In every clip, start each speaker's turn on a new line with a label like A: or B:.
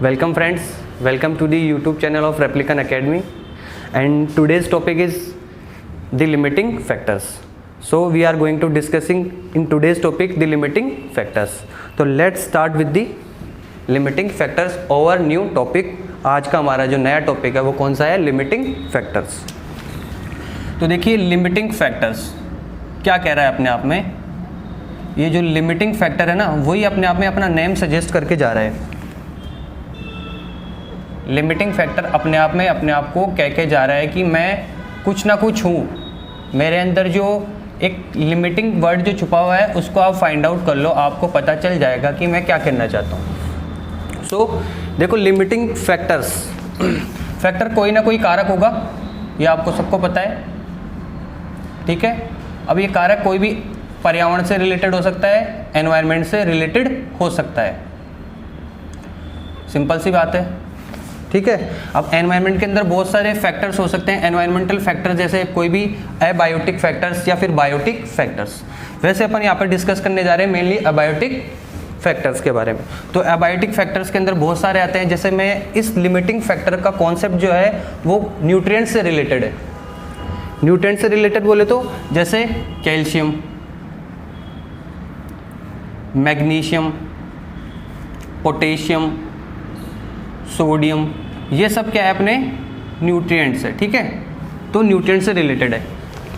A: Welcome friends, welcome to the YouTube channel of Replicon Academy, and today's topic is the limiting factors. So we are going to discussing in today's topic the limiting factors. So let's start with the limiting factors, our new topic. आज का हमारा जो नया topic है वो कौन सा है? Limiting factors. तो देखिए लिमिटिंग फैक्टर्स क्या कह रहा है अपने आप में. ये जो लिमिटिंग फैक्टर है ना, वही अपने आप में अपना नेम सजेस्ट करके जा रहा है. लिमिटिंग फैक्टर अपने आप में अपने आप को कह के जा रहा है कि मैं कुछ ना कुछ हूँ. मेरे अंदर जो एक लिमिटिंग वर्ड जो छुपा हुआ है उसको आप फाइंड आउट कर लो, आपको पता चल जाएगा कि मैं क्या करना चाहता हूँ. सो देखो लिमिटिंग फैक्टर्स, फैक्टर कोई ना कोई कारक होगा, ये आपको सबको पता है. ठीक है. अब ये कारक कोई भी पर्यावरण से रिलेटेड हो सकता है, एनवायरनमेंट से रिलेटेड हो सकता है. सिंपल सी बात है. ठीक है. अब एनवायरनमेंट के अंदर बहुत सारे फैक्टर्स हो सकते हैं. एनवायरमेंटल फैक्टर्स जैसे कोई भी एबायोटिक फैक्टर्स या फिर बायोटिक फैक्टर्स. वैसे अपन यहाँ पर डिस्कस करने जा रहे हैं मेनली एबायोटिक फैक्टर्स के बारे में. तो एबायोटिक फैक्टर्स के अंदर बहुत सारे आते हैं. जैसे मैं इस लिमिटिंग फैक्टर का कॉन्सेप्ट जो है वो न्यूट्रिएंट से रिलेटेड है. न्यूट्रिएंट से रिलेटेड बोले तो जैसे कैल्शियम, मैग्नीशियम, पोटेशियम, सोडियम, ये सब क्या है अपने न्यूट्रिएंट्स है. ठीक है. तो न्यूट्रिएंट से रिलेटेड है.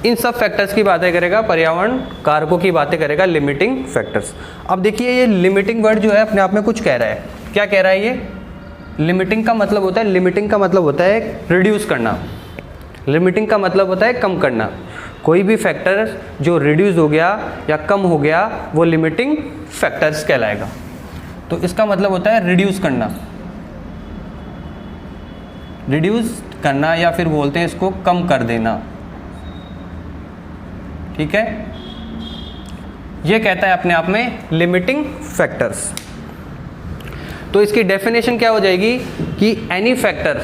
A: इन सब फैक्टर्स की बातें करेगा, पर्यावरण कारकों की बातें करेगा लिमिटिंग फैक्टर्स. अब देखिए ये लिमिटिंग वर्ड जो है अपने आप में कुछ कह रहा है. क्या कह रहा है ये? लिमिटिंग का मतलब होता है, लिमिटिंग का मतलब होता है रिड्यूस करना. लिमिटिंग का मतलब होता है कम करना. कोई भी फैक्टर जो रिड्यूस हो गया या कम हो गया वो लिमिटिंग फैक्टर्स कहलाएगा. तो इसका मतलब होता है रिड्यूस करना, रिड्यूस करना या फिर बोलते हैं इसको कम कर देना. ठीक है. ये कहता है अपने आप में लिमिटिंग फैक्टर्स. तो इसकी डेफिनेशन क्या हो जाएगी कि any factor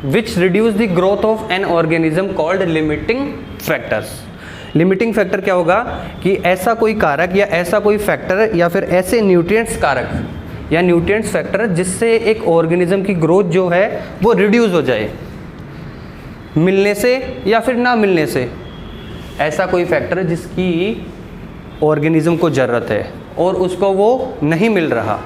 A: which reduce the growth of an organism called limiting factors. Limiting factor क्या होगा कि ऐसा कोई कारक या ऐसा कोई फैक्टर या फिर ऐसे न्यूट्रिएंट्स कारक या न्यूट्रिएंट्स फैक्टर जिससे एक ऑर्गेनिज्म की ग्रोथ जो है वो रिड्यूस हो जाए, मिलने से या फिर ना मिलने से. ऐसा कोई फैक्टर जिसकी ऑर्गेनिज्म को ज़रूरत है और उसको वो नहीं मिल रहा,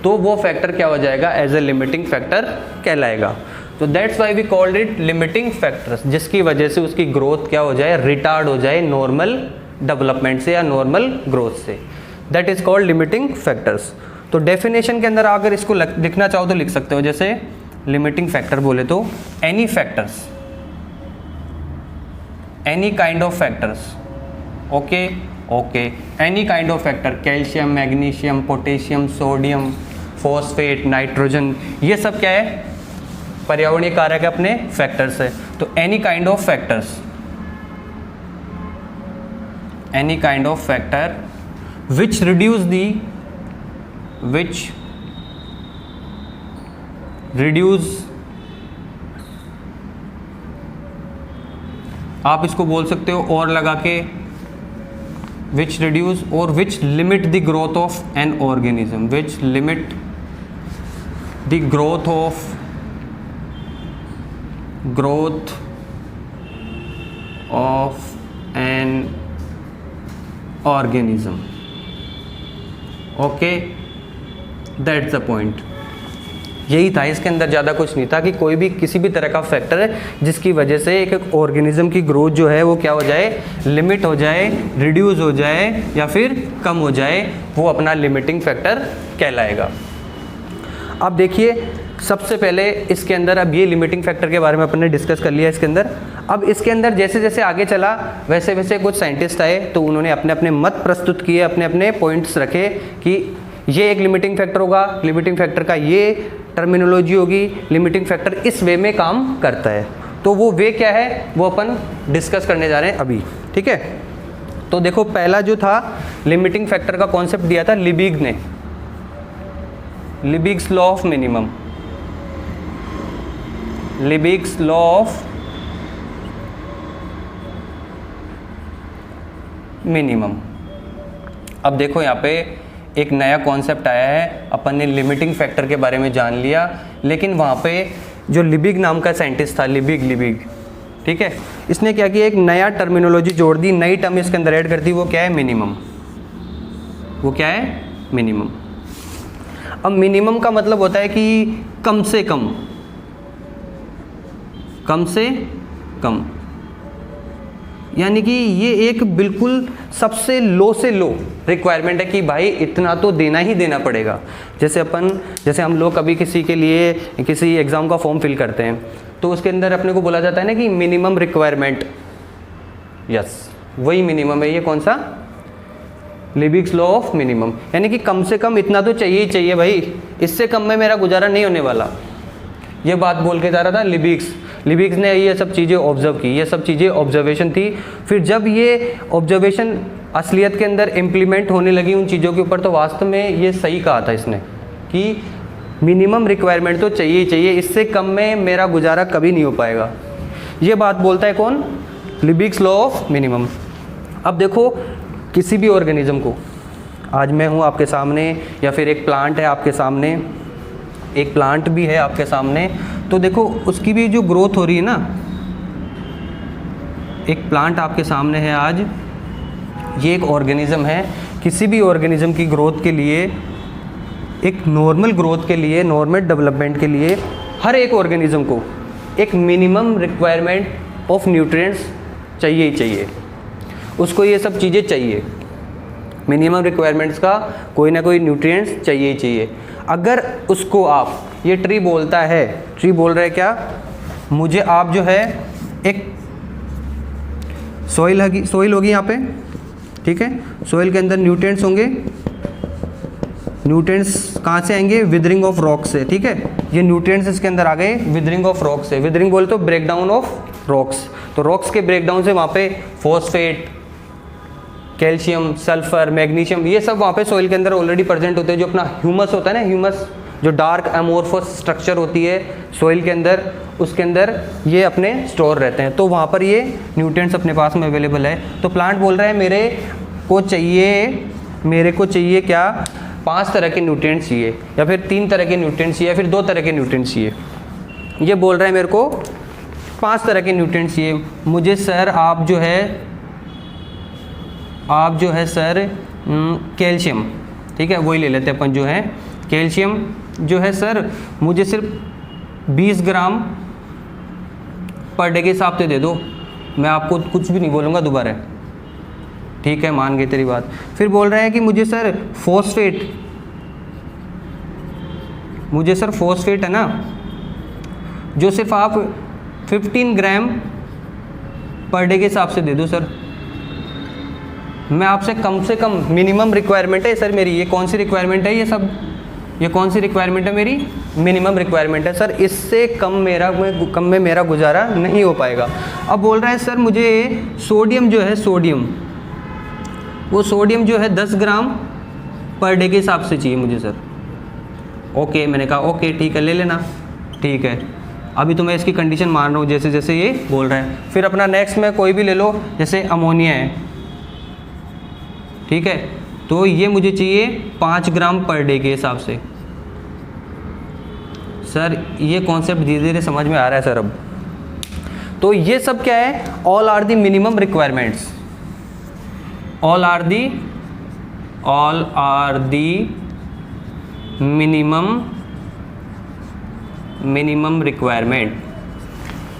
A: तो वो फैक्टर क्या हो जाएगा? एज ए लिमिटिंग फैक्टर कहलाएगा. तो that's why we called it limiting factors, जिसकी वजह से उसकी ग्रोथ क्या हो जाए? रिटार्ड हो जाए नॉर्मल डेवलपमेंट से या नॉर्मल ग्रोथ से. That is called limiting factors. तो डेफिनेशन के अंदर अगर इसको लिखना चाहो तो लिख सकते हो. जैसे लिमिटिंग फैक्टर बोले तो any factors, any kind of factors. Okay okay. Any kind of factor, calcium, magnesium, potassium, sodium, phosphate, nitrogen, ये सब क्या है? पर्यावरणीय कारक अपने फैक्टर्स है. तो any kind of factors, any kind of factor which reduce the, which reduce, आप इसको बोल सकते हो और लगा के which reduce और which limit the growth of an organism, which limit the growth of an organism. Okay. That's the point. यही था, इसके अंदर ज़्यादा कुछ नहीं था कि कोई भी किसी भी तरह का फैक्टर है जिसकी वजह से एक ऑर्गेनिज्म की ग्रोथ जो है वो क्या हो जाए? लिमिट हो जाए, रिड्यूस हो जाए या फिर कम हो जाए, वो अपना लिमिटिंग फैक्टर कहलाएगा. अब देखिए सबसे पहले इसके अंदर, अब ये लिमिटिंग फैक्टर के बारे में अपन ने डिस्कस कर लिया इसके अंदर. अब इसके अंदर जैसे जैसे आगे चला वैसे वैसे कुछ साइंटिस्ट आए तो उन्होंने अपने अपने मत प्रस्तुत किए, अपने अपने पॉइंट्स रखे कि ये एक लिमिटिंग फैक्टर होगा, लिमिटिंग फैक्टर का ये टर्मिनोलॉजी होगी, लिमिटिंग फैक्टर इस वे में काम करता है. तो वो वे क्या है वो अपन डिस्कस करने जा रहे हैं अभी. ठीक है. तो देखो पहला जो था लिमिटिंग फैक्टर का कॉन्सेप्ट दिया था लिबिग ने, Liebig's law of minimum. Liebig's law of minimum. अब देखो यहाँ पे एक नया कॉन्सेप्ट आया है, अपन ने लिमिटिंग फैक्टर के बारे में जान लिया, लेकिन वहाँ पे जो लिबिग नाम का साइंटिस्ट था, लिबिग, ठीक है, इसने क्या किया, एक नया टर्मिनोलॉजी जोड़ दी, नई टर्म इसके अंदर ऐड कर दी, वो क्या है, मिनिमम। वो क्या है, मिनिमम। अब मिनिमम का मतलब होता है कि कम से कम, कम से कम, यानी कि ये एक बिल्कुल सबसे लो से लो रिक्वायरमेंट है कि भाई इतना तो देना ही देना पड़ेगा। जैसे हम लोग कभी किसी के लिए किसी एग्ज़ाम का फॉर्म फिल करते हैं तो उसके अंदर अपने को बोला जाता है ना कि मिनिमम रिक्वायरमेंट, यस वही मिनिमम है। ये कौन सा, लिबिग्स लॉ ऑफ मिनिमम, यानी कि कम से कम इतना तो चाहिए ही चाहिए भाई, इससे कम में मेरा गुजारा नहीं होने वाला। ये बात बोल के जा रहा था लिबिग्स ने ये सब चीज़ें ऑब्जर्व की, ये सब चीज़ें ऑब्जर्वेशन थी। फिर जब ये ऑब्जर्वेशन असलियत के अंदर इम्प्लीमेंट होने लगी उन चीज़ों के ऊपर, तो वास्तव में ये सही कहा था इसने कि मिनिमम रिक्वायरमेंट तो चाहिए ही चाहिए, इससे कम में मेरा गुजारा कभी नहीं हो पाएगा। ये बात बोलता है कौन, लिबिग्स लॉ ऑफ मिनिमम। अब देखो किसी भी ऑर्गेनिज्म को, आज मैं हूँ आपके सामने या फिर एक प्लांट है आपके सामने, एक प्लांट भी है आपके सामने, तो देखो उसकी भी जो ग्रोथ हो रही है ना, एक प्लांट आपके सामने है आज, ये एक ऑर्गेनिज्म है। किसी भी ऑर्गेनिज्म की ग्रोथ के लिए, एक नॉर्मल ग्रोथ के लिए, नॉर्मल डेवलपमेंट के लिए हर एक ऑर्गेनिज्म को एक मिनिमम रिक्वायरमेंट ऑफ न्यूट्रिएंट्स चाहिए ही चाहिए, उसको ये सब चीज़ें चाहिए, मिनिमम रिक्वायरमेंट्स का कोई ना कोई न्यूट्रिएंट्स चाहिए ही चाहिए। अगर उसको आप, ये ट्री बोलता है, ट्री बोल रहा है क्या, मुझे आप जो है एक सॉइल होगी यहाँ पे, ठीक है, सॉइल के अंदर न्यूट्रिएंट्स होंगे, न्यूट्रिएंट्स कहाँ से आएंगे, विदरिंग ऑफ रॉक से, ठीक है, ये न्यूट्रिएंट्स इसके अंदर आ गए विदरिंग ऑफ रॉक से। विदरिंग बोले तो ब्रेक डाउन ऑफ रॉक्स, तो रॉक्स के ब्रेक डाउन से वहाँ पे फॉस्फेट, कैल्शियम, सल्फर, मैग्नीशियम, ये सब वहाँ पे सॉइल के अंदर ऑलरेडी प्रेजेंट होते हैं। जो अपना ह्यूमस होता है ना, ह्यूमस जो डार्क एमोर्फस स्ट्रक्चर होती है सॉइल के अंदर, उसके अंदर ये अपने स्टोर रहते हैं, तो वहाँ पर ये न्यूट्रिएंट्स अपने पास में अवेलेबल है। तो प्लांट बोल रहा है मेरे को चाहिए क्या, 5 तरह के न्यूट्रिएंट्स चाहिए, या फिर 3 तरह के न्यूट्रिएंट्स चाहिए, या फिर 2 तरह के न्यूट्रिएंट्स चाहिए। ये बोल रहा है मेरे को 5 तरह के न्यूट्रिएंट्स चाहिए मुझे सर, आप जो है सर कैल्शियम, ठीक है, वही ले लेते हैं अपन, जो है कैल्शियम जो है सर मुझे सिर्फ 20 ग्राम पर डे के हिसाब से दे दो, मैं आपको कुछ भी नहीं बोलूँगा दोबारा, ठीक है, मान गए तेरी बात। फिर बोल रहे हैं कि मुझे सर फॉस्फेट है ना, जो सिर्फ आप 15 ग्राम पर डे के हिसाब से दे दो सर, मैं आपसे कम से कम मिनिमम रिक्वायरमेंट है सर मेरी, ये कौन सी रिक्वायरमेंट है, ये कौन सी रिक्वायरमेंट है मेरी, मिनिमम रिक्वायरमेंट है सर, इससे कम में मेरा गुजारा नहीं हो पाएगा। अब बोल रहा है सर मुझे सोडियम जो है, वो सोडियम जो है 10 ग्राम पर डे के हिसाब से चाहिए मुझे सर। ओके, मैंने कहा ओके ठीक है, ले लेना, ठीक है, अभी तो मैं इसकी कंडीशन मान रहा हूँ जैसे जैसे ये बोल रहा है। फिर अपना नेक्स्ट में कोई भी ले लो, जैसे अमोनिया है, ठीक है, तो ये मुझे चाहिए 5 ग्राम पर डे के हिसाब से। सर ये कॉन्सेप्ट धीरे धीरे समझ में आ रहा है सर अब। तो ये सब क्या है, all are the minimum requirements, all are the minimum requirement,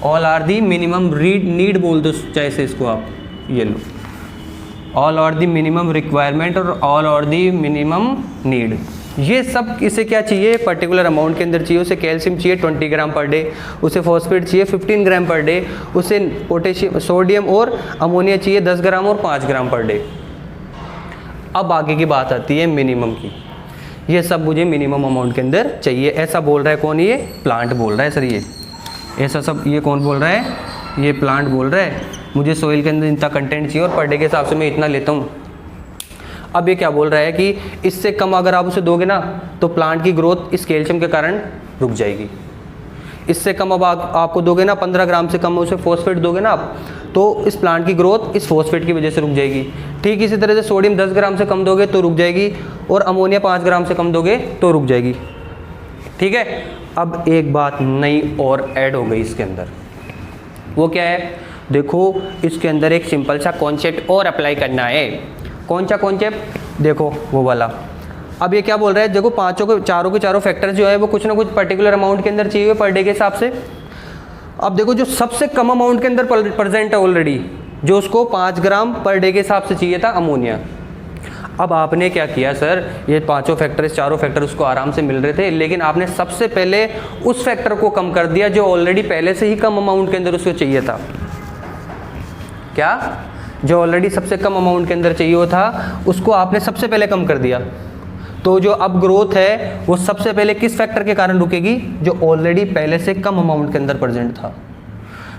A: all are the minimum need बोल दो चाहे से इसको आप, ये लो, all are the minimum requirement और all are the minimum need. ये सब इसे क्या चाहिए, पर्टिकुलर अमाउंट के अंदर चाहिए। उसे कैल्शियम चाहिए 20 ग्राम पर डे, उसे फॉस्फेट चाहिए 15 ग्राम पर डे, उसे पोटेशियम, सोडियम और अमोनिया चाहिए 10 ग्राम और 5 ग्राम पर डे। अब आगे की बात आती है मिनिमम की, ये सब मुझे मिनिमम अमाउंट के अंदर चाहिए, ऐसा बोल रहा है कौन, ये प्लांट बोल रहा है सर। ये ऐसा सब ये कौन बोल रहा है, ये प्लांट बोल रहा है मुझे सॉइल के अंदर इतना कंटेंट चाहिए और पर डे के हिसाब से मैं इतना लेता हूँ। अब ये क्या बोल रहा है कि इससे कम अगर आप उसे दोगे ना तो प्लांट की ग्रोथ इस कैल्शियम के कारण रुक जाएगी। इससे कम अब आपको दोगे ना, 15 ग्राम से कम उसे फॉस्फेट दोगे ना आप, तो इस प्लांट की ग्रोथ इस फॉस्फेट की वजह से रुक जाएगी। ठीक इसी तरह से सोडियम 10 ग्राम से कम दोगे तो रुक जाएगी, और अमोनिया 5 ग्राम से कम दोगे तो रुक जाएगी। ठीक है, अब एक बात नई और ऐड हो गई इसके अंदर, वो क्या है? देखो इसके अंदर एक सिंपल सा कॉन्सेप्ट और अप्लाई करना है। कौन सा कॉन्सेप्ट? देखो वो वाला। अब ये क्या बोल रहा है? देखो चारों के चारों फैक्टर्स जो है वो कुछ ना कुछ पर्टिकुलर अमाउंट के अंदर चाहिए पर डे के हिसाब से। अब देखो जो सबसे कम अमाउंट के अंदर प्रेजेंट है ऑलरेडी, जो उसको 5 ग्राम पर डे के हिसाब से चाहिए था अमोनिया। अब आपने क्या किया सर, ये चारों फैक्टर उसको आराम से मिल रहे थे, लेकिन आपने सबसे पहले उस फैक्टर को कम कर दिया जो ऑलरेडी पहले से ही कम अमाउंट के अंदर उसको चाहिए था। क्या? जो ऑलरेडी सबसे कम अमाउंट के अंदर चाहिए था उसको आपने सबसे पहले कम कर दिया। तो जो अब ग्रोथ है वो सबसे पहले किस फैक्टर के कारण रुकेगी? जो ऑलरेडी पहले से कम अमाउंट के अंदर प्रेजेंट था।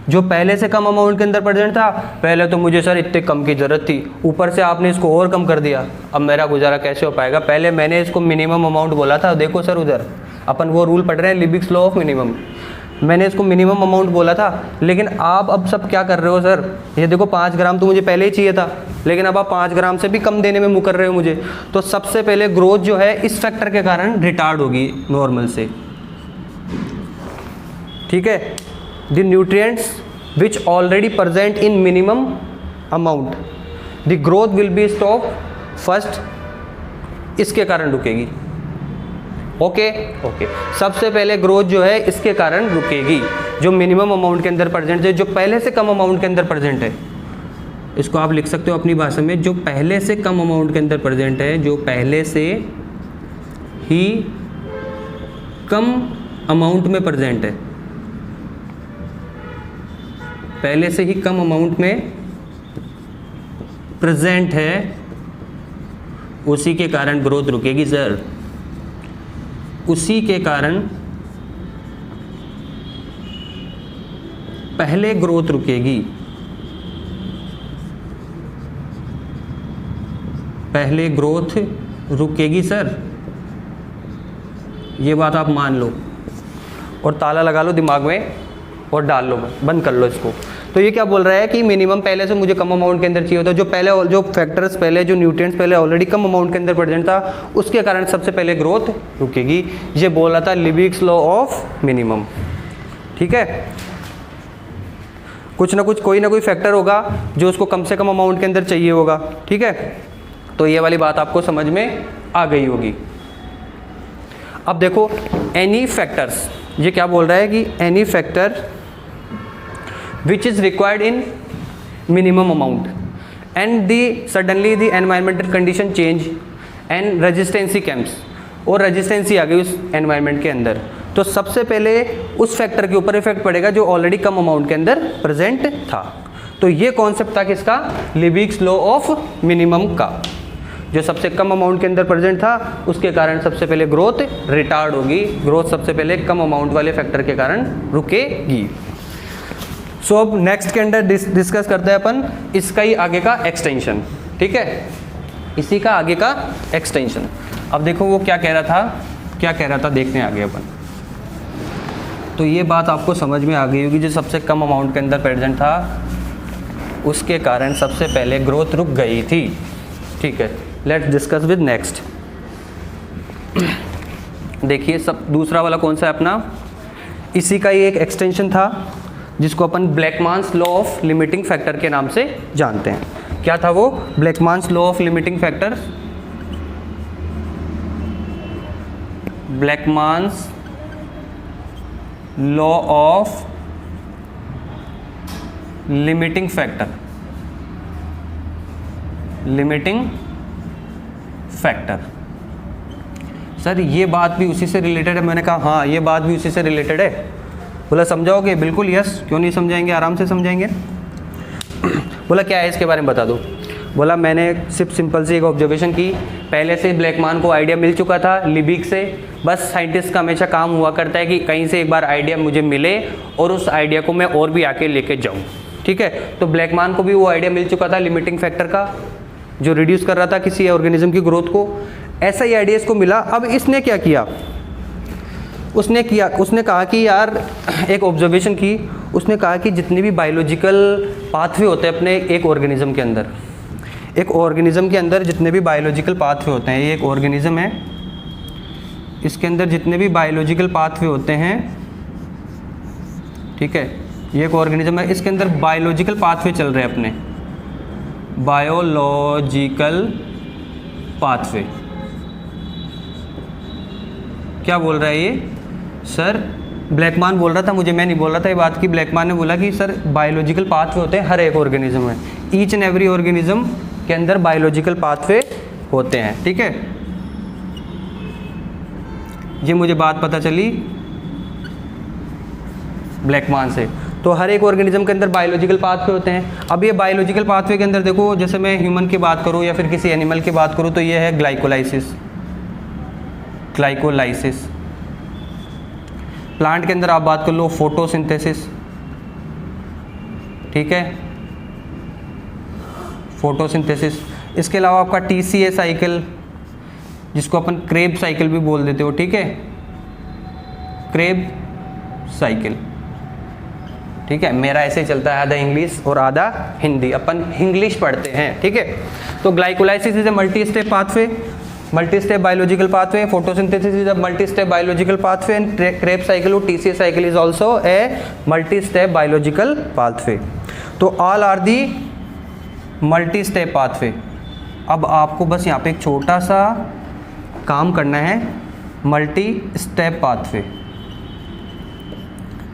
A: जो पहले से कम अमाउंट के अंदर प्रेजेंट था, पहले तो मुझे सर इतने कम की ज़रूरत थी, ऊपर से आपने इसको और कम कर दिया, अब मेरा गुजारा कैसे हो पाएगा? पहले मैंने इसको मिनिमम अमाउंट बोला था। देखो सर उधर अपन वो रूल पढ़ रहे हैं, लिबिग्स लॉ ऑफ मिनिमम। मैंने इसको मिनिमम अमाउंट बोला था, लेकिन आप अब सब क्या कर रहे हो सर? ये देखो 5 ग्राम तो मुझे पहले ही चाहिए था, लेकिन अब आप 5 ग्राम से भी कम देने में मुकर रहे हो मुझे। तो सबसे पहले ग्रोथ जो है इस फैक्टर के कारण रिटार्ड होगी नॉर्मल से। ठीक है, the nutrients which already present in minimum amount, the growth will be stop first, इसके कारण रुकेगी। ओके, सबसे पहले ग्रोथ जो है इसके कारण रुकेगी, जो मिनिमम अमाउंट के अंदर प्रेजेंट है, जो पहले से कम अमाउंट के अंदर प्रेजेंट है। इसको आप लिख सकते हो अपनी भाषा में, जो पहले से कम अमाउंट के अंदर प्रेजेंट है, जो पहले से ही कम अमाउंट में प्रेजेंट है, पहले से ही कम अमाउंट में प्रेजेंट है, उसी के कारण ग्रोथ रुकेगी सर। उसी के कारण पहले ग्रोथ रुकेगी, पहले ग्रोथ रुकेगी सर। ये बात आप मान लो और ताला लगा लो दिमाग में और डाल लो, बंद कर लो इसको। तो ये क्या बोल रहा है कि मिनिमम पहले से मुझे कम अमाउंट के अंदर चाहिए होता है, जो फैक्टर्स पहले, जो न्यूट्रिएंट्स पहले ऑलरेडी कम अमाउंट के अंदर प्रेजेंट था, उसके कारण सबसे पहले ग्रोथ रुकेगी। ये बोल रहा था लिबिग्स लॉ ऑफ मिनिमम। ठीक है, कुछ ना कुछ कोई ना कोई फैक्टर होगा जो उसको कम से कम अमाउंट के अंदर चाहिए होगा। ठीक है, तो ये वाली बात आपको समझ में आ गई होगी। अब देखो एनी फैक्टर्स, ये क्या बोल रहा है कि any factor which is required in minimum amount and suddenly the environmental condition change and resistancy comes, और रेजिस्टेंसी आ गई उस एनवायरनमेंट के अंदर, तो सबसे पहले उस फैक्टर के ऊपर इफेक्ट पड़ेगा जो ऑलरेडी कम अमाउंट के अंदर प्रेजेंट था। तो ये कॉन्सेप्ट था किसका? लिबिग्स लॉ ऑफ मिनिमम का। जो सबसे कम अमाउंट के अंदर प्रेजेंट था उसके कारण सबसे पहले ग्रोथ रिटार्ड होगी, ग्रोथ सबसे पहले कम अमाउंट वाले फैक्टर के कारण रुकेगी। सो अब नेक्स्ट के अंदर डिस्कस करते हैं अपन इसका ही आगे का एक्सटेंशन। ठीक है, इसी का आगे का एक्सटेंशन। अब देखो वो क्या कह रहा था देखते हैं आगे अपन। तो ये बात आपको समझ में आ गई होगी, जो सबसे कम अमाउंट के अंदर प्रेजेंट था उसके कारण सबसे पहले ग्रोथ रुक गई थी। ठीक है, लेट्स डिस्कस विद नेक्स्ट। देखिए सब दूसरा वाला कौन सा है अपना, इसी का ही एक एक्सटेंशन था जिसको अपन Blackman's law of limiting factor के नाम से जानते हैं। क्या था वो? Blackman's law of limiting factor, Blackman's law of limiting factor, limiting factor. Sir ये बात भी उसी से रिलेटेड है? मैंने कहा हाँ ये बात भी उसी से रिलेटेड है। बोला समझाओगे? बिल्कुल यस, क्यों नहीं समझाएंगे, आराम से समझाएंगे। बोला क्या है इसके बारे में बता दो। बोला मैंने सिर्फ सिंपल सी एक ऑब्जर्वेशन की, पहले से ब्लैकमैन को आइडिया मिल चुका था लिबिग से। बस साइंटिस्ट का हमेशा काम हुआ करता है कि कहीं से एक बार आइडिया मुझे मिले और उस आइडिया को मैं और भी आके लेके जाऊँ। ठीक है, तो ब्लैकमैन को भी वो आइडिया मिल चुका था लिमिटिंग फैक्टर का, जो रिड्यूस कर रहा था किसी ऑर्गेनिज्म की ग्रोथ को। ऐसा ही आइडिया इसको मिला। अब इसने क्या किया, उसने कहा कि यार एक ऑब्जर्वेशन की, उसने कहा कि जितने भी बायोलॉजिकल पाथवे होते हैं अपने एक ऑर्गेनिज्म के अंदर, एक ऑर्गेनिज्म के अंदर जितने भी बायोलॉजिकल पाथवे होते हैं, ये एक ऑर्गेनिज्म है, इसके अंदर जितने भी बायोलॉजिकल पाथवे होते हैं, ठीक है, ये एक ऑर्गेनिज्म है, इसके अंदर बायोलॉजिकल पाथवे चल रहे हैं अपने, बायोलॉजिकल पाथवे। क्या बोल रहा है ये सर? ब्लैकमैन बोल रहा था, मुझे, मैं नहीं बोल रहा था ये बात की, ब्लैकमैन ने बोला कि सर बायोलॉजिकल पाथवे होते हैं हर एक ऑर्गेनिज्म में, ईच एंड एवरी ऑर्गेनिज्म के अंदर बायोलॉजिकल पाथवे होते हैं, ठीक है। ये मुझे बात पता चली ब्लैकमैन से। तो हर एक ऑर्गेनिज्म के अंदर बायोलॉजिकल पाथवे होते हैं। अब ये बायोलॉजिकल पाथवे के अंदर देखो, जैसे मैं ह्यूमन की बात करूँ या फिर किसी एनिमल की बात करूँ तो ये है ग्लाइकोलाइसिस, ग्लाइकोलाइसिस। प्लांट के अंदर आप बात कर लो फोटोसिंथेसिस, ठीक है, फोटोसिंथेसिस। इसके अलावा आपका TCA साइकिल, जिसको अपन क्रेब साइकिल भी बोल देते हो, ठीक है, क्रेब साइकिल, ठीक है। मेरा ऐसे ही चलता है, आधा इंग्लिश और आधा हिंदी, अपन इंग्लिश पढ़ते हैं, ठीक है। तो glycolysis is a multi step pathway, multi step biological pathway, photosynthesis is a multi step biological pathway and Krebs cycle और TCA cycle is also a multi step biological pathway. तो all are the multi step pathway. अब आपको बस यहाँ पे एक छोटा सा काम करना है, मल्टी स्टेप पाथवे।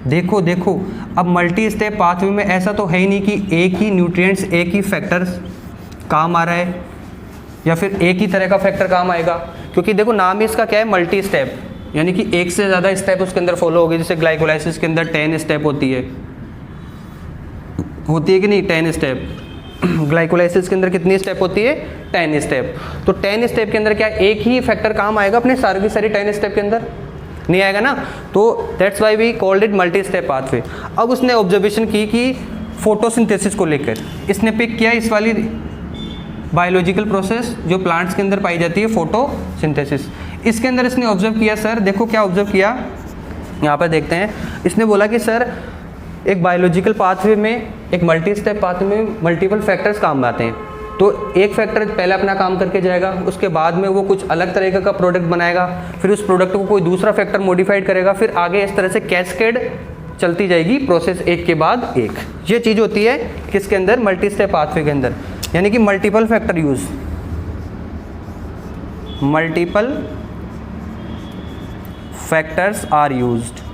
A: देखो देखो, अब मल्टी स्टेप पाथवे में ऐसा तो है ही नहीं कि एक ही न्यूट्रिएंट्स, एक ही फैक्टर्स काम आ रहा है या फिर एक ही तरह का फैक्टर काम आएगा, क्योंकि देखो नाम ही इसका क्या है, मल्टी स्टेप, यानी कि एक से ज़्यादा स्टेप उसके अंदर फॉलो होगी। जैसे ग्लाइकोलाइसिस के अंदर 10 स्टेप होती है कि नहीं, 10 स्टेप। ग्लाइकोलाइसिस के अंदर कितनी स्टेप होती है, 10 स्टेप। तो 10 स्टेप के अंदर क्या एक ही फैक्टर काम आएगा अपने सारी की सारी 10 स्टेप के अंदर? नहीं आएगा ना। तो that's why we called it multi step pathway. अब उसने ऑब्जर्वेशन की कि फोटोसिंथेसिस को लेकर इसने पिक किया इस वाली बायोलॉजिकल प्रोसेस जो प्लांट्स के अंदर पाई जाती है, फोटोसिंथेसिस। इसके अंदर इसने ऑब्जर्व किया, सर देखो क्या ऑब्जर्व किया, यहाँ पर देखते हैं। इसने बोला कि सर एक बायोलॉजिकल पाथवे में, एक मल्टी स्टेप पाथवे में मल्टीपल फैक्टर्स काम में आते हैं। तो एक फैक्टर पहले अपना काम करके जाएगा, उसके बाद में वो कुछ अलग तरीके का प्रोडक्ट बनाएगा, फिर उस प्रोडक्ट को कोई दूसरा फैक्टर मॉडिफाइड करेगा, फिर आगे इस तरह से कैस्केड चलती जाएगी, प्रोसेस एक के बाद एक। ये चीज़ होती है किसके अंदर, मल्टी स्टेप पाथवे के अंदर, यानी कि multiple factor use, multiple factors are used.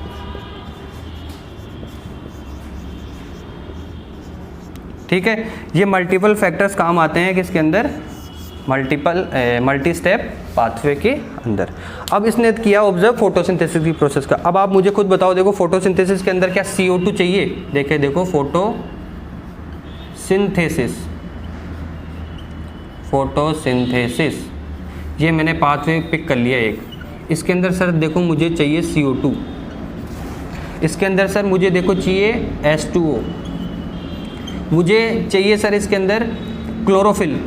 A: ठीक है, ये मल्टीपल फैक्टर्स काम आते हैं किसके अंदर, मल्टी स्टेप पाथवे के अंदर। अब इसने किया ऑब्जर्व फोटोसिंथेसिस की प्रोसेस का। अब आप मुझे खुद बताओ, देखो फोटोसिंथेसिस के अंदर क्या CO2 चाहिए? देखे देखो, फोटोसिंथेसिस, ये मैंने पाथवे पिक कर लिया एक। इसके अंदर सर देखो मुझे चाहिए CO2, इसके अंदर सर मुझे देखो चाहिए H2O, मुझे चाहिए सर इसके अंदर क्लोरोफिल,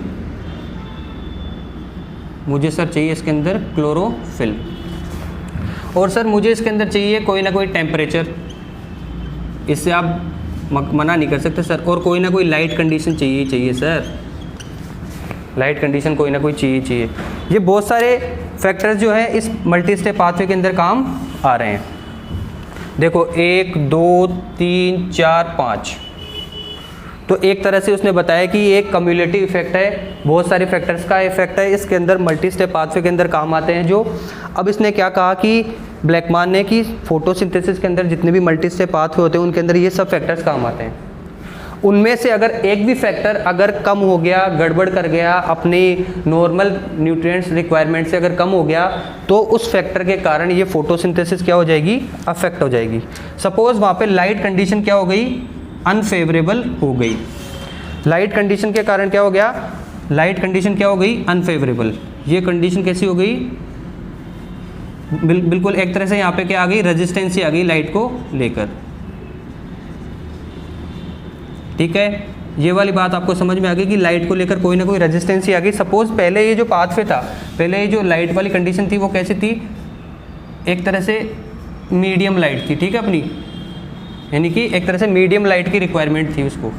A: मुझे सर चाहिए इसके अंदर क्लोरोफिल, और सर मुझे इसके अंदर चाहिए कोई ना कोई टेम्परेचर, इससे आप मना नहीं कर सकते सर, और कोई ना कोई लाइट कंडीशन चाहिए सर, लाइट कंडीशन कोई ना कोई चाहिए। ये बहुत सारे फैक्टर्स जो है इस मल्टी स्टेप पाथवे के अंदर काम आ रहे हैं। देखो 1 2 3 4 5, तो एक तरह से उसने बताया कि ये एक कम्युलेटिव इफेक्ट है, बहुत सारे फैक्टर्स का इफेक्ट है, इसके अंदर मल्टी स्टेप पाथवे के अंदर काम आते हैं जो। अब इसने क्या कहा कि ब्लैकमैन ने कि फोटोसिंथेसिस के अंदर जितने भी मल्टी स्टेप पाथवे होते हैं उनके अंदर ये सब फैक्टर्स काम आते हैं। उनमें से अगर एक भी फैक्टर अगर कम हो गया, गड़बड़ कर गया, अपनी नॉर्मल न्यूट्रिएंट्स रिक्वायरमेंट से अगर कम हो गया, तो उस फैक्टर के कारण ये फोटोसिंथेसिस क्या हो जाएगी, अफेक्ट हो जाएगी। सपोज वहाँ पे लाइट कंडीशन क्या हो गई, अनफेवरेबल हो गई। लाइट कंडीशन के कारण क्या हो गया, लाइट कंडीशन क्या हो गई, अनफेवरेबल। ये कंडीशन कैसी हो गई, बिल्कुल एक तरह से यहाँ पे क्या आ गई, रेजिस्टेंस आ गई लाइट को लेकर। ठीक है, ये वाली बात आपको समझ में आ गई कि लाइट को लेकर कोई ना कोई रेजिस्टेंस आ गई। सपोज पहले ये जो पाथवे था, पहले ये जो लाइट वाली कंडीशन थी वो कैसी थी, एक तरह से मीडियम लाइट थी, ठीक है अपनी, यानी कि एक तरह से मीडियम लाइट की रिक्वायरमेंट थी उसको।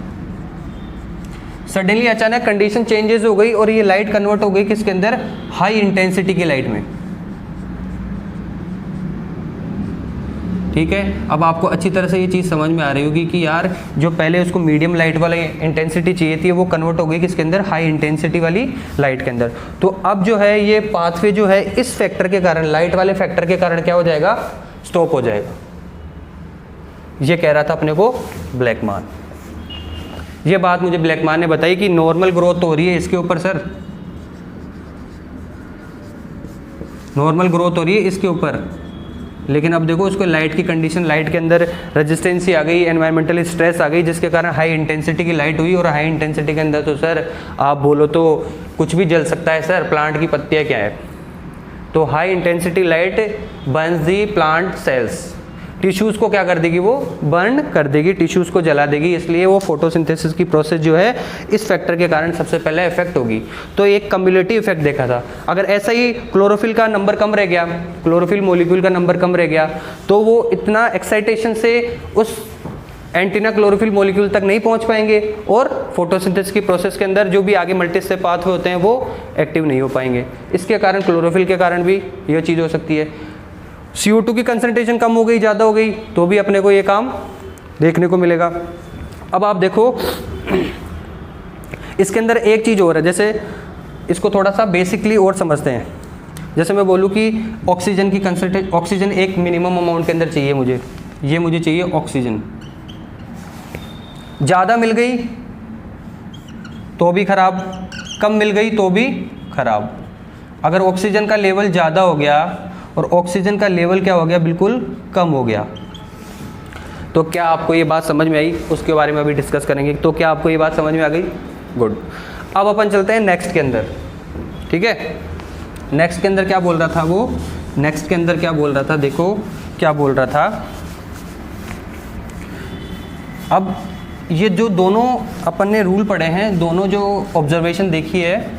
A: सडनली अचानक कंडीशन चेंजेस हो गई और ये लाइट कन्वर्ट हो गई किसके अंदर, हाई इंटेंसिटी की लाइट में, ठीक है। अब आपको अच्छी तरह से ये चीज़ समझ में आ रही होगी कि यार जो पहले उसको मीडियम लाइट वाला इंटेंसिटी चाहिए थी वो कन्वर्ट हो गई किसके अंदर, हाई इंटेंसिटी वाली लाइट के अंदर। तो अब जो है ये पाथवे जो है इस फैक्टर के कारण, लाइट वाले फैक्टर के कारण क्या हो जाएगा, स्टॉप हो जाएगा। ये कह रहा था अपने को ब्लैकमान। ये बात मुझे ब्लैकमान ने बताई कि नॉर्मल ग्रोथ हो रही है इसके ऊपर सर, नॉर्मल ग्रोथ हो रही है इसके ऊपर, लेकिन अब देखो उसको लाइट की कंडीशन, लाइट के अंदर रेजिस्टेंसी आ गई, एनवायरमेंटल स्ट्रेस आ गई, जिसके कारण हाई इंटेंसिटी की लाइट हुई। और हाई इंटेंसिटी के अंदर तो सर आप बोलो तो कुछ भी जल सकता है सर, प्लांट की पत्तियाँ क्या है। तो high intensity light Burns the plant cells, tissues को क्या कर देगी, वो बर्न कर देगी, टिश्यूज़ को जला देगी, इसलिए वो फोटोसिंथेसिस की प्रोसेस जो है इस फैक्टर के कारण सबसे पहले इफेक्ट होगी। तो एक कम्युलेटिव इफेक्ट देखा था। अगर ऐसा ही क्लोरोफिल का नंबर कम रह गया, क्लोरोफिल मॉलिक्यूल का नंबर कम रह गया, तो वो इतना एक्साइटेशन से उस एंटीना क्लोरोफिल मॉलिक्यूल तक नहीं पहुंच पाएंगे और फोटोसिंथेसिस की प्रोसेस के अंदर जो भी आगे मल्टीस्टेप पाथवे होते हैं वो एक्टिव नहीं हो पाएंगे। इसके कारण, क्लोरोफिल के कारण भी यह चीज़ हो सकती है। CO2 की कंसंट्रेशन कम हो गई, ज़्यादा हो गई, तो भी अपने को ये काम देखने को मिलेगा। अब आप देखो इसके अंदर एक चीज़ और है, जैसे इसको थोड़ा सा बेसिकली और समझते हैं। जैसे मैं बोलूँ कि ऑक्सीजन की कंसंट्रेशन, ऑक्सीजन एक मिनिमम अमाउंट के अंदर चाहिए मुझे, ये मुझे चाहिए ऑक्सीजन, ज़्यादा मिल गई तो भी खराब, कम मिल गई तो भी खराब। अगर ऑक्सीजन का लेवल ज़्यादा हो गया और ऑक्सीजन का लेवल क्या हो गया, बिल्कुल कम हो गया, तो क्या आपको ये बात समझ में आई, उसके बारे में अभी डिस्कस करेंगे। तो क्या आपको ये बात समझ में आ गई, गुड। अब अपन चलते हैं नेक्स्ट के अंदर, ठीक है। नेक्स्ट के अंदर क्या बोल रहा था वो, नेक्स्ट के अंदर क्या बोल रहा था, देखो क्या बोल रहा था। अब ये जो दोनों अपन ने रूल पढ़े हैं, दोनों जो ऑब्जर्वेशन देखी है,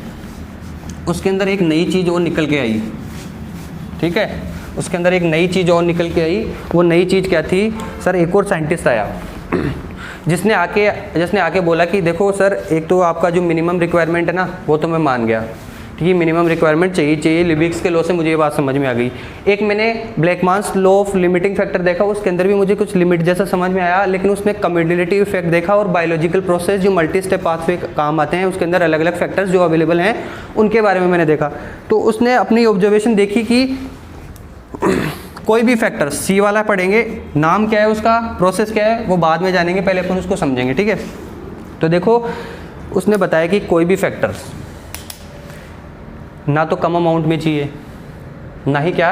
A: उसके अंदर एक नई चीज़ और निकल के आई, ठीक है। उसके अंदर एक नई चीज़ और निकल के आई। वो नई चीज़ क्या थी सर, एक और साइंटिस्ट आया जिसने आके बोला कि देखो सर, एक तो आपका जो मिनिमम रिक्वायरमेंट है ना, वो तो मैं मान गया, ठीक है, मिनिमम रिक्वायरमेंट चाहिए। लिबिग्स के लॉ से मुझे ये बात समझ में आ गई। एक मैंने ब्लैकमान्स लॉ ऑफ लिमिटिंग फैक्टर देखा, उसके अंदर भी मुझे कुछ लिमिट जैसा समझ में आया, लेकिन उसमें कम्युलेटिव इफेक्ट देखा। और बायोलॉजिकल प्रोसेस जो मल्टी स्टेप पाथवे काम आते हैं, उसके अंदर अलग अलग फैक्टर्स जो अवेलेबल हैं उनके बारे में मैंने देखा। तो उसने अपनी ऑब्जर्वेशन देखी कि कोई भी फैक्टर, सी वाला पढ़ेंगे, नाम क्या है उसका, प्रोसेस क्या है, वो बाद में जानेंगे, पहले अपन उसको समझेंगे, ठीक है। तो देखो उसने बताया कि कोई भी फैक्टर्स ना तो कम अमाउंट में चाहिए, ना ही क्या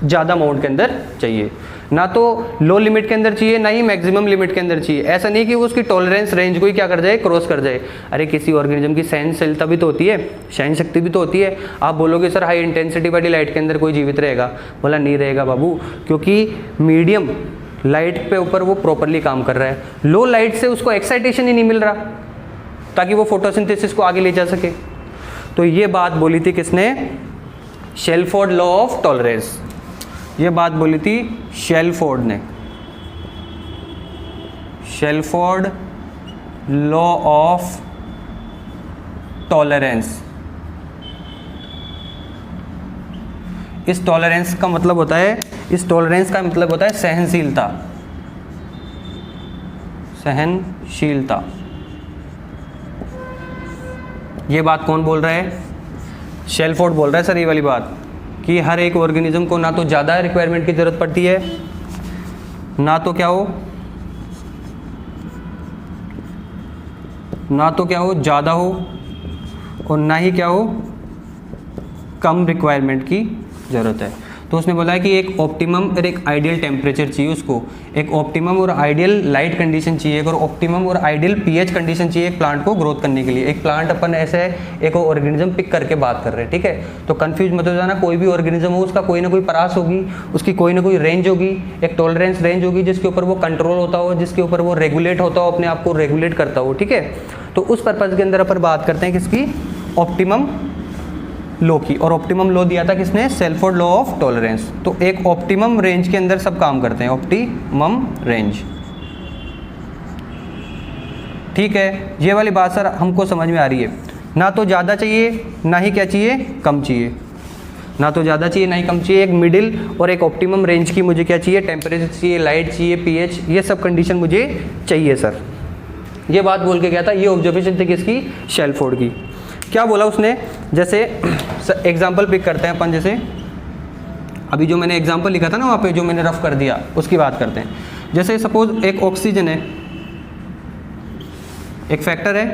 A: ज़्यादा अमाउंट के अंदर चाहिए, ना तो लो लिमिट के अंदर चाहिए, ना ही मैक्सिमम लिमिट के अंदर चाहिए। ऐसा नहीं कि वो उसकी टॉलरेंस रेंज को ही क्या कर जाए, क्रॉस कर जाए। अरे किसी ऑर्गेनिज्म की सहनशीलता भी तो होती है, सहन शक्ति भी तो होती है। आप बोलोगे सर हाई इंटेंसिटी वाली लाइट के अंदर कोई जीवित रहेगा, बोला नहीं रहेगा बाबू, क्योंकि मीडियम लाइट पे ऊपर वो प्रॉपरली काम कर रहा है। लो लाइट से उसको एक्साइटेशन ही नहीं मिल रहा ताकि वो फोटोसिंथेसिस को आगे ले जा सके। तो ये बात बोली थी किसने, शेल्फोर्ड लॉ ऑफ टॉलरेंस। ये बात बोली थी शेल्फोर्ड ने, शेल्फोर्ड लॉ ऑफ टॉलरेंस। इस टॉलरेंस का मतलब होता है, इस टॉलरेंस का मतलब होता है सहनशीलता, सहनशीलता। ये बात कौन बोल रहा है, शेल्फोर्ड बोल रहा है सर ये वाली बात, कि हर एक ऑर्गेनिज्म को ना तो ज़्यादा रिक्वायरमेंट की ज़रूरत पड़ती है, ना तो क्या हो, ना तो क्या हो ज़्यादा हो, और ना ही क्या हो कम रिक्वायरमेंट की ज़रूरत है। तो उसने बोला है कि एक ऑप्टिमम और एक आइडियल टेम्परेचर चाहिए उसको, एक ऑप्टिमम और आइडियल लाइट कंडीशन चाहिए, और ऑप्टिमम और आइडियल पीएच कंडीशन चाहिए एक प्लांट को ग्रोथ करने के लिए। एक प्लांट अपन ऐसे एक ऑर्गेनिज्म पिक करके बात कर रहे हैं, ठीक है। तो कंफ्यूज मत हो जाना, कोई भी ऑर्गेनिज्म हो उसका कोई ना कोई परास होगी, उसकी कोई ना कोई रेंज होगी, एक टॉलरेंस रेंज होगी जिसके ऊपर वो कंट्रोल होता हो, जिसके ऊपर वो रेगुलेट होता हो, अपने आप को रेगुलेट करता हो, ठीक है। तो उस पर्पज़ के अंदर अपन बात करते हैं किसकी, ऑप्टिमम लॉ की, और ऑप्टिमम लॉ दिया था किसने, सेल्फोर्ड लॉ ऑफ टॉलरेंस। तो एक ऑप्टिमम रेंज के अंदर सब काम करते हैं, ऑप्टिमम रेंज। ठीक है, ये वाली बात सर हमको समझ में आ रही है। ना तो ज़्यादा चाहिए ना ही क्या चाहिए, कम चाहिए, ना तो ज़्यादा चाहिए ना ही कम चाहिए, एक मिडिल और एक ऑप्टिमम रेंज की मुझे क्या चाहिए, टेम्परेचर चाहिए, लाइट चाहिए, पीएच, ये सब कंडीशन मुझे चाहिए सर। ये बात बोल के गया था, ये ऑब्जर्वेशन थी किसकी, शेल्फोर्ड की। क्या बोला उसने, जैसे एग्जाम्पल पिक करते हैं अपन, जैसे अभी जो मैंने एग्जाम्पल लिखा था ना वहाँ पे, जो मैंने रफ कर दिया उसकी बात करते हैं। जैसे सपोज एक ऑक्सीजन है, एक फैक्टर है,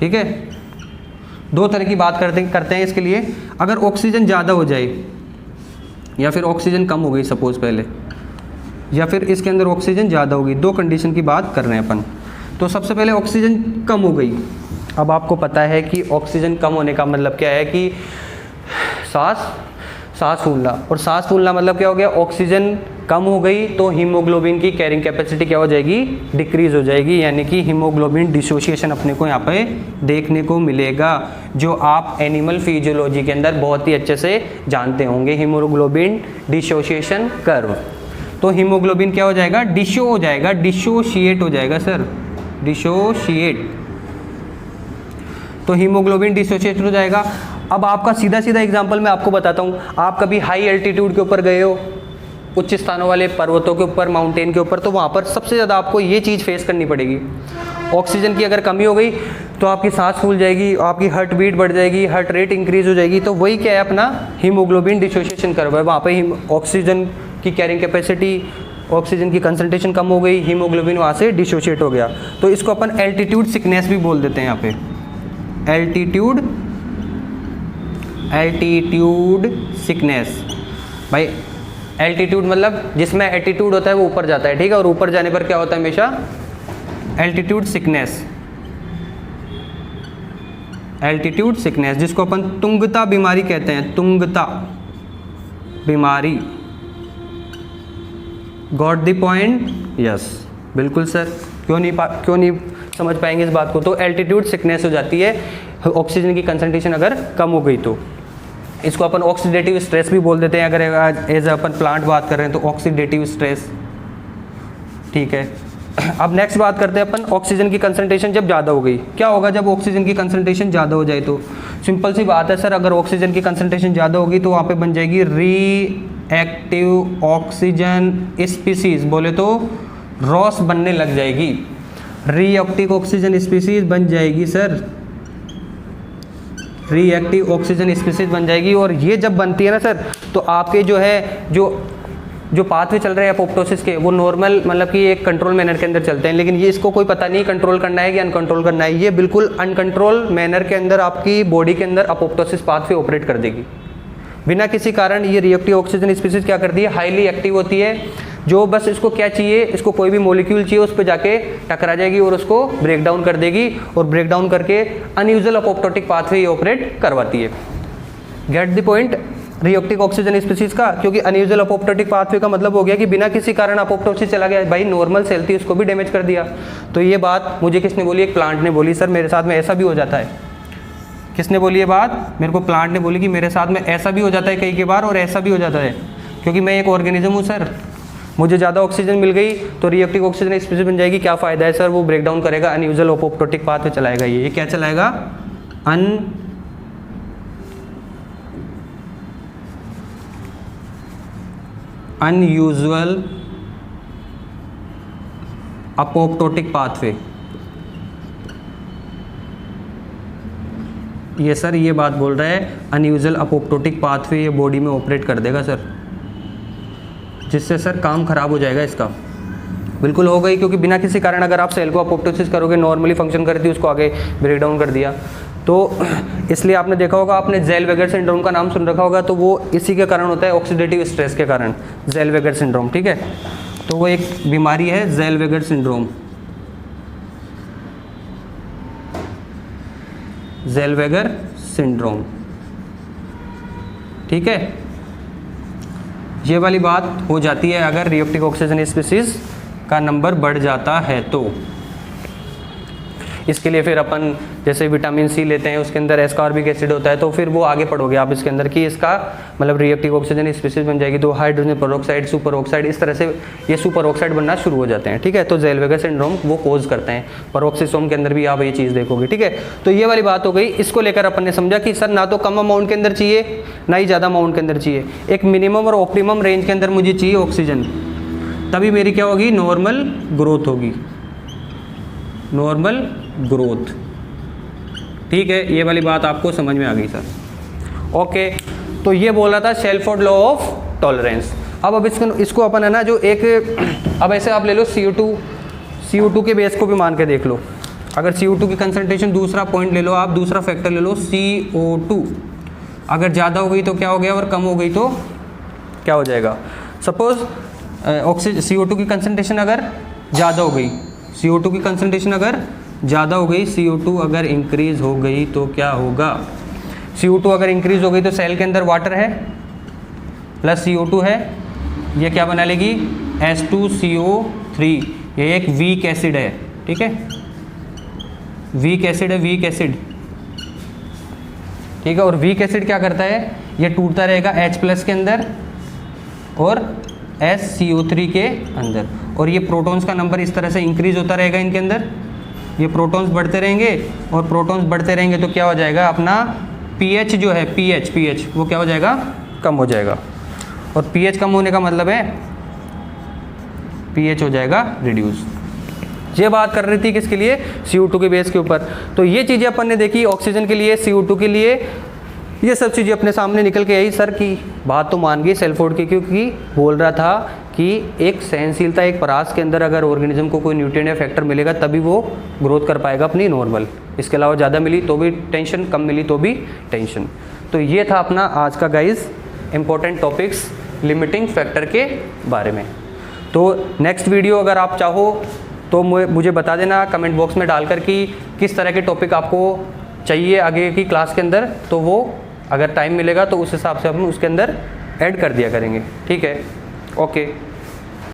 A: ठीक है। दो तरह की बात करते हैं इसके लिए। अगर ऑक्सीजन ज़्यादा हो जाए या फिर ऑक्सीजन कम हो गई सपोज पहले, या फिर इसके अंदर ऑक्सीजन ज़्यादा हो गई, दो कंडीशन की बात कर रहे हैं अपन। तो सबसे पहले ऑक्सीजन कम हो गई। अब आपको पता है कि ऑक्सीजन कम होने का मतलब क्या है कि सांस फूलना, और सांस फूलना मतलब क्या हो गया, ऑक्सीजन कम हो गई तो हीमोग्लोबिन की कैरिंग कैपेसिटी क्या हो जाएगी, डिक्रीज हो जाएगी, यानी कि हीमोग्लोबिन डिसोसिएशन अपने को यहाँ पे देखने को मिलेगा, जो आप एनिमल फिजियोलॉजी के अंदर बहुत ही अच्छे से जानते होंगे, हीमोग्लोबिन डिसोसिएशन कर्व। तो हीमोग्लोबिन क्या हो जाएगा, हो जाएगा, डिसोशिएट हो जाएगा सर, डिसोशिएट। तो हीमोग्लोबिन डिसोशिएट हो जाएगा। अब आपका सीधा एग्जांपल मैं आपको बताता हूँ, आप कभी हाई एल्टीट्यूड के ऊपर गए हो, उच्च स्थानों वाले पर्वतों के ऊपर, माउंटेन के ऊपर, तो वहाँ पर सबसे ज़्यादा आपको ये चीज़ फेस करनी पड़ेगी। ऑक्सीजन की अगर कमी हो गई तो आपकी सांस फूल जाएगी, आपकी हार्ट बीट बढ़ जाएगी, हार्ट रेट इंक्रीज हो जाएगी। तो वही क्या है अपना हीमोग्लोबिन डिसोसिएशन कर्व है, वहाँ पे ऑक्सीजन की कैरिंग कैपेसिटी, ऑक्सीजन की कंसंट्रेशन कम हो गई, हीमोग्लोबिन वहाँ से डिसोशिएट हो गया। तो इसको अपन एल्टीट्यूड सिकनेस भी बोल देते हैं यहाँ पे, एल्टीट्यूड सिकनेस। भाई एल्टीट्यूड मतलब जिसमें एटीट्यूड होता है वो ऊपर जाता है, ठीक है, और ऊपर जाने पर क्या होता है हमेशा, एल्टीट्यूड सिकनेस, एल्टीट्यूड सिकनेस, जिसको अपन तुंगता बीमारी कहते हैं, तुंगता बीमारी। Got the point? यस, बिल्कुल सर। क्यों नहीं समझ पाएंगे इस बात को। तो एल्टीट्यूड सिकनेस हो जाती है ऑक्सीजन की कंसंट्रेशन अगर कम हो गई तो। इसको अपन ऑक्सीडेटिव स्ट्रेस भी बोल देते हैं, अगर एज अपन प्लांट बात कर रहे हैं तो ऑक्सीडेटिव स्ट्रेस, ठीक है। अब नेक्स्ट बात करते हैं अपन ऑक्सीजन की कंसंट्रेशन जब ज़्यादा हो गई। क्या होगा जब ऑक्सीजन की कंसंट्रेशन ज़्यादा हो जाए? तो सिंपल सी बात है सर, अगर ऑक्सीजन की कंसंट्रेशन ज़्यादा होगी तो वहाँ पे बन जाएगी रिएक्टिव ऑक्सीजन स्पीसीज, बोले तो रॉस बनने लग जाएगी, रिएक्टिव ऑक्सीजन स्पीसीज बन जाएगी सर, रिएक्टिव ऑक्सीजन स्पीसीज बन जाएगी। और ये जब बनती है ना सर, तो आपके जो है जो पाथवे चल रहे हैं अपोप्टोसिस के, वो नॉर्मल मतलब कि एक कंट्रोल मैनर के अंदर चलते हैं, लेकिन ये इसको कोई पता नहीं कंट्रोल करना है कि अनकंट्रोल करना है। ये बिल्कुल अनकंट्रोल मैनर के अंदर आपकी बॉडी के अंदर अपोप्टोसिस पाथवे ऑपरेट कर देगी बिना किसी कारण। ये रिएक्टिव ऑक्सीजन स्पीसीज क्या करती है, हाईली एक्टिव होती है, जो बस इसको क्या चाहिए, इसको कोई भी मॉलिक्यूल चाहिए उस पर जाके टकरा जाएगी और उसको ब्रेक डाउन कर देगी, और ब्रेक डाउन करके अनयूजुअल अपोप्टोटिक पाथवे ऑपरेट करवाती है। Get the point reactive oxygen species का, क्योंकि अनयूजुअल अपोप्टोटिक पाथवे का मतलब हो गया कि बिना किसी कारण अपोप्टोसिस चला गया, भाई नॉर्मल सेल थी उसको भी डैमेज कर दिया। तो ये बात मुझे किसने बोली, एक प्लांट ने बोली, सर मेरे साथ में ऐसा भी हो जाता है। किसने बोली ये बात? मेरे को प्लांट ने बोली कि मेरे साथ में ऐसा भी हो जाता है कई बार, और ऐसा भी हो जाता है क्योंकि मैं एक ऑर्गेनिज्म हूँ सर, मुझे ज़्यादा ऑक्सीजन मिल गई तो रिएक्टिव ऑक्सीजन स्पीसीज बन जाएगी। क्या फ़ायदा है सर, वो ब्रेक डाउन करेगा, अनयूजुअल अपोप्टोटिक पाथवे चलाएगा। ये क्या चलाएगा? Unusual apoptotic pathway. ये सर ये बात बोल रहा है अनयूजुअल अपोप्टोटिक पाथवे ये बॉडी में ऑपरेट कर देगा सर, जिससे सर काम खराब हो जाएगा इसका। बिल्कुल हो गई, क्योंकि बिना किसी कारण अगर आप सेल को अपोप्टोसिस करोगे, नॉर्मली फंक्शन करती है उसको आगे ब्रेक डाउन कर दिया, तो इसलिए आपने देखा होगा, आपने ज़ेलवेगर सिंड्रोम का नाम सुन रखा होगा, तो वो इसी के कारण होता है, ऑक्सीडेटिव स्ट्रेस के कारण, ज़ेलवेगर सिंड्रोम, ठीक है। तो वो एक बीमारी है ज़ेलवेगर सिंड्रोम, ज़ेलवेगर सिंड्रोम, ठीक है। ये वाली बात हो जाती है अगर रिएक्टिव ऑक्सीजन स्पीसीज का नंबर बढ़ जाता है तो। इसके लिए फिर अपन जैसे विटामिन सी लेते हैं उसके अंदर एस्कॉर्बिक एसिड होता है, तो फिर वो आगे पढ़ोगे आप इसके अंदर कि इसका मतलब रिएक्टिव ऑक्सीजन स्पीशीज बन जाएगी, तो हाइड्रोजन पेरोक्साइड, सुपर ऑक्साइड, इस तरह से ये सुपर ऑक्साइड बनना शुरू हो जाते हैं, ठीक है। तो ज़ेलवेगर सिंड्रोम वो कोज करते हैं, पेरोक्सिसोम के अंदर भी आप ये चीज़ देखोगे, ठीक है। तो ये वाली बात हो गई। इसको लेकर अपन ने समझा कि सर ना तो कम अमाउंट के अंदर चाहिए ना ही ज़्यादा अमाउंट के अंदर चाहिए, एक मिनिमम और ऑप्टिमम रेंज के अंदर मुझे चाहिए ऑक्सीजन, तभी मेरी क्या होगी, नॉर्मल ग्रोथ होगी, नॉर्मल ग्रोथ, ठीक है। ये वाली बात आपको समझ में आ गई सर, ओके। तो ये बोल रहा था शेल्फोर्ड लॉ ऑफ टॉलरेंस। अब इसको अपन है ना जो एक, अब ऐसे आप ले लो CO2 के बेस को भी मान के देख लो। अगर CO2 की कंसंट्रेशन, दूसरा पॉइंट ले लो आप, दूसरा फैक्टर ले लो CO2, अगर ज़्यादा हो गई तो क्या हो गया और कम हो गई तो क्या हो जाएगा। सपोज CO2 की कंसंट्रेशन अगर ज़्यादा हो गई, CO2 की कंसंट्रेशन अगर ज़्यादा हो गई, CO2 अगर इंक्रीज़ हो गई तो क्या होगा। CO2 अगर इंक्रीज़ हो गई तो सेल के अंदर वाटर है प्लस CO2 है, ये क्या बना लेगी, H2CO3, ये एक वीक एसिड है, ठीक है, वीक एसिड है, वीक एसिड, ठीक है। और वीक एसिड क्या करता है, ये टूटता रहेगा H+ के अंदर और SCO3 के अंदर, और ये प्रोटॉन्स का नंबर इस तरह से इंक्रीज होता रहेगा इनके अंदर, ये प्रोटॉन्स बढ़ते रहेंगे और प्रोटॉन्स बढ़ते रहेंगे तो क्या हो जाएगा, अपना pH जो है, pH वो क्या हो जाएगा, कम हो जाएगा। और pH कम होने का मतलब है pH हो जाएगा रिड्यूस। ये बात कर रही थी किसके लिए, CO2 के बेस के ऊपर। तो ये चीज़ें अपन ने देखी ऑक्सीजन के लिए, CO2 के लिए, ये सब चीज़ें अपने सामने निकल के आई। सर की बात तो मान गई शेल्फोर्ड की, क्योंकि बोल रहा था कि एक सहनशीलता, एक परास के अंदर अगर ऑर्गेनिज्म को कोई न्यूट्रिएंट या फैक्टर मिलेगा तभी वो ग्रोथ कर पाएगा अपनी नॉर्मल, इसके अलावा ज़्यादा मिली तो भी टेंशन, कम मिली तो भी टेंशन। तो ये था अपना आज का guys important topics limiting factor के बारे में। तो नेक्स्ट वीडियो अगर आप चाहो तो मुझे बता देना कमेंट बॉक्स में डालकर कि किस तरह के टॉपिक आपको चाहिए आगे की क्लास के अंदर, तो वो अगर टाइम मिलेगा तो उस हिसाब से हम उसके अंदर ऐड कर दिया करेंगे, ठीक है, ओके।